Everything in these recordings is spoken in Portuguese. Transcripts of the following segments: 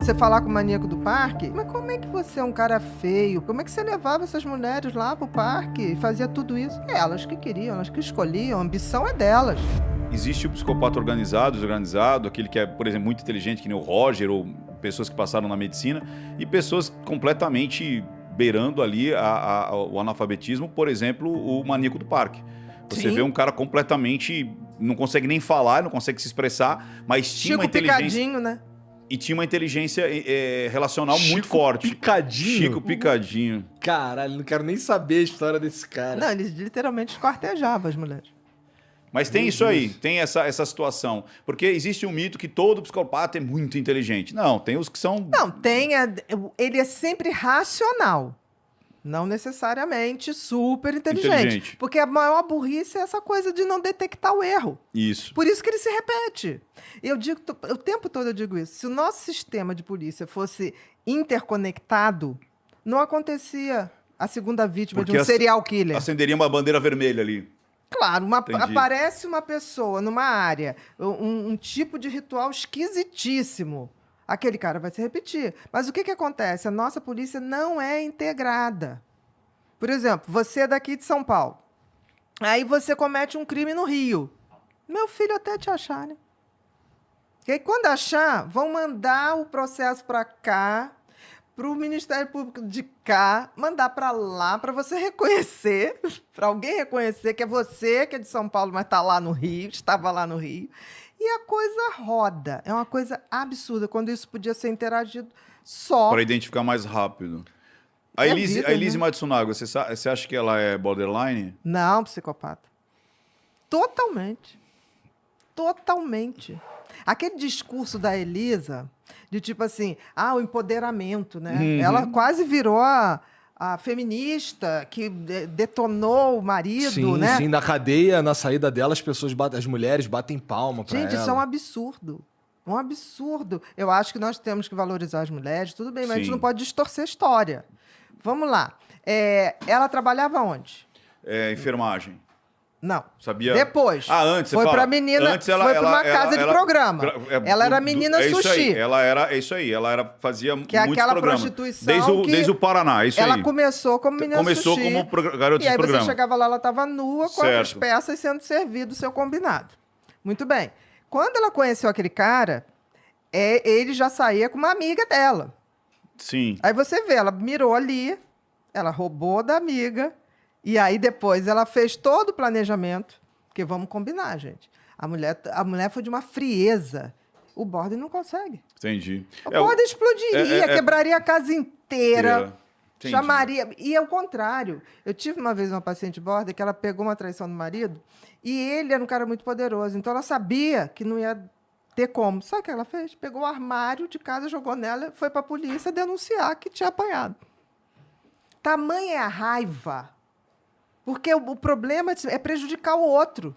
você falar com o maníaco do parque, mas como é que você é um cara feio? Como é que você levava essas mulheres lá pro parque e fazia tudo isso? É elas que queriam, elas que escolhiam, a ambição é delas. Existe o psicopata organizado, desorganizado, aquele que é, por exemplo, muito inteligente, que nem o Roger, ou pessoas que passaram na medicina, e pessoas completamente beirando ali o analfabetismo, por exemplo, o maníaco do parque. Você Sim. vê um cara completamente... não consegue nem falar, não consegue se expressar, mas tinha Chico uma inteligência... Picadinho, né? E tinha uma inteligência relacional muito Chico forte. Picadinho? Chico Picadinho. Caralho, não quero nem saber a história desse cara. Não, ele literalmente esquartejava as mulheres. Mas tem isso aí, tem essa situação. Porque existe um mito que todo psicopata é muito inteligente. Não, tem os que são... Não, ele é sempre racional. Não necessariamente super inteligente. Porque a maior burrice é essa coisa de não detectar o erro. Isso. Por isso que ele se repete. Eu digo, o tempo todo eu digo isso. Se o nosso sistema de polícia fosse interconectado, não acontecia a segunda vítima de um serial killer. Acenderia uma bandeira vermelha ali. Claro, aparece uma pessoa numa área, um tipo de ritual esquisitíssimo. Aquele cara vai se repetir. Mas o que acontece? A nossa polícia não é integrada. Por exemplo, você é daqui de São Paulo. Aí você comete um crime no Rio. Meu filho até te achar, né? E aí, quando achar, vão mandar o processo para cá, para o Ministério Público de cá, mandar para lá, para você reconhecer, para alguém reconhecer que é você, que é de São Paulo, mas está lá no Rio, estava lá no Rio. E a coisa roda. É uma coisa absurda, quando isso podia ser interagido só... Para identificar mais rápido. A É Elise, vida, a Elise né? Matsunaga, você acha que ela é borderline? Não, psicopata. Totalmente. Totalmente. Aquele discurso da Elisa, de tipo assim, o empoderamento, né? Uhum. Ela quase virou a feminista que detonou o marido, Sim, né? sim, na cadeia, na saída dela, as mulheres batem palma pra Gente, ela. isso é um absurdo. Um absurdo. Eu acho que nós temos que valorizar as mulheres, tudo bem, mas a gente Sim. não pode distorcer a história. Vamos lá. Ela trabalhava onde? Enfermagem. Não. Sabia? Depois. Antes, você foi fala. para menina, Antes ela, foi para uma ela- casa de ela- programa. Ela era menina isso sushi. Aí, é isso aí. Ela fazia Que é muitos aquela programas. prostituição que Desde o Paraná, isso ela aí. começou como menina Começou sushi. como garota E aí de programa. você chegava lá, ela estava nua, com Certo. as peças sendo servido o seu combinado. Muito bem. Quando ela conheceu aquele cara, ele já saía com uma amiga dela. Sim. Aí você vê, ela mirou ali, ela roubou da amiga, e aí depois ela fez todo o planejamento, porque vamos combinar, gente. A mulher foi de uma frieza. O Borden não consegue. Entendi. O Borden explodiria, quebraria a casa inteira. Entendi. Chamaria. E é o contrário. Eu tive uma vez uma paciente Border que ela pegou uma traição do marido e ele era um cara muito poderoso. Então ela sabia que não ia ter como. Sabe o que ela fez? Pegou o armário de casa, jogou nela, foi para a polícia denunciar que tinha apanhado. Tamanha é a raiva. Porque o problema é prejudicar o outro.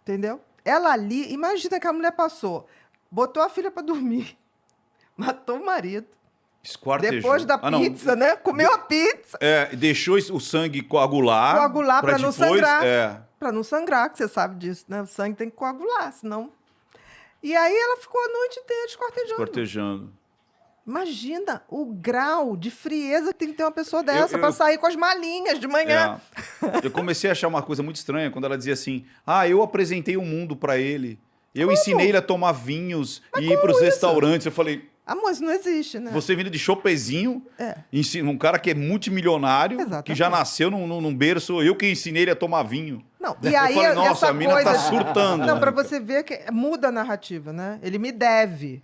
Entendeu? Ela ali, imagina que a mulher passou, botou a filha para dormir, matou o marido. Esquartejou. Depois da pizza, né? Comeu a pizza. Deixou o sangue coagular. Coagular para não sangrar. Para não sangrar, que você sabe disso, né? O sangue tem que coagular, senão... E aí ela ficou a noite inteira esquartejando. Imagina o grau de frieza que tem que ter uma pessoa dessa para sair com as malinhas de manhã. Eu comecei a achar uma coisa muito estranha quando ela dizia assim, eu apresentei o mundo para ele. Eu ensinei ele a tomar vinhos e ir para os restaurantes. Eu falei... Amor, isso não existe, né? Você vindo de chopezinho, ensina um cara que é multimilionário, que já nasceu num berço, eu que ensinei ele a tomar vinho. Não, e aí eu falei, nossa, essa a mina coisa... tá surtando. Não, para você ver que muda a narrativa, né? Ele me deve.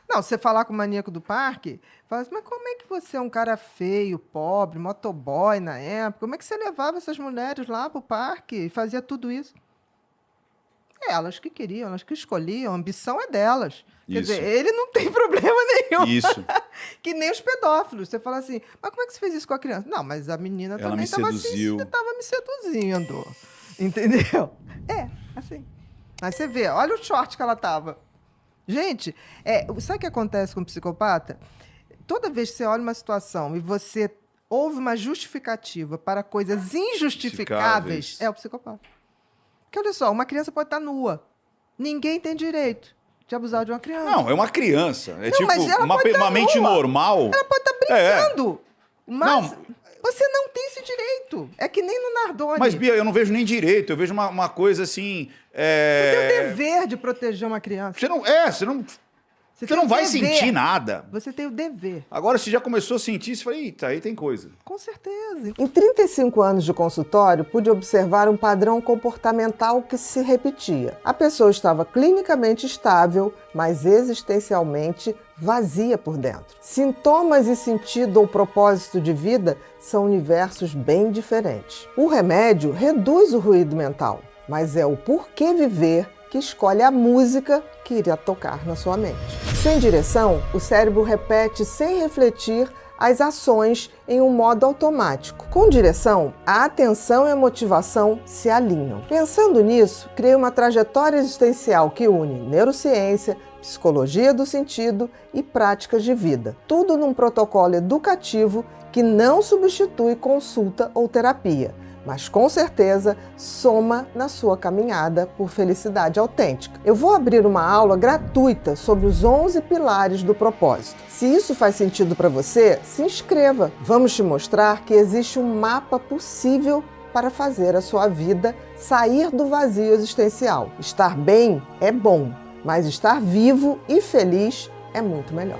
Não, você falar com o maníaco do parque, fala assim, mas como é que você é um cara feio, pobre, motoboy na época? Como é que você levava essas mulheres lá pro parque e fazia tudo isso? Elas que queriam, elas que escolhiam, a ambição é delas. Quer dizer, ele não tem problema nenhum. Isso. Que nem os pedófilos. Você fala assim, mas como é que você fez isso com a criança? Não, mas a menina Ela também estava me seduzindo. Entendeu? Assim. Aí você vê, olha o short que ela tava. Gente, sabe o que acontece com o psicopata? Toda vez que você olha uma situação e você ouve uma justificativa para coisas injustificáveis, é o psicopata. Porque olha só, uma criança pode estar nua. Ninguém tem direito de abusar de uma criança. Não, é uma criança. É Não, tipo mas ela pode uma tá mente nua. normal. Ela pode estar brincando, mas Não. você não tem esse direito. É que nem no Nardoni. Mas, Bia, eu não vejo nem direito. Eu vejo uma coisa assim. Você tem o dever de proteger uma criança. Você tem não o vai dever. sentir nada. Você tem o dever. Agora, se já começou a sentir, você fala, eita, aí tem coisa. Com certeza. Em 35 anos de consultório, pude observar um padrão comportamental que se repetia. A pessoa estava clinicamente estável, mas existencialmente vazia por dentro. Sintomas e sentido ou propósito de vida são universos bem diferentes. O remédio reduz o ruído mental, mas é o porquê viver que escolhe a música que irá tocar na sua mente. Sem direção, o cérebro repete sem refletir as ações em um modo automático. Com direção, a atenção e a motivação se alinham. Pensando nisso, criei uma trajetória existencial que une neurociência, psicologia do sentido e práticas de vida. Tudo num protocolo educativo que não substitui consulta ou terapia, mas com certeza soma na sua caminhada por felicidade autêntica. Eu vou abrir uma aula gratuita sobre os 11 pilares do propósito. Se isso faz sentido para você, se inscreva. Vamos te mostrar que existe um mapa possível para fazer a sua vida sair do vazio existencial. Estar bem é bom, mas estar vivo e feliz é muito melhor.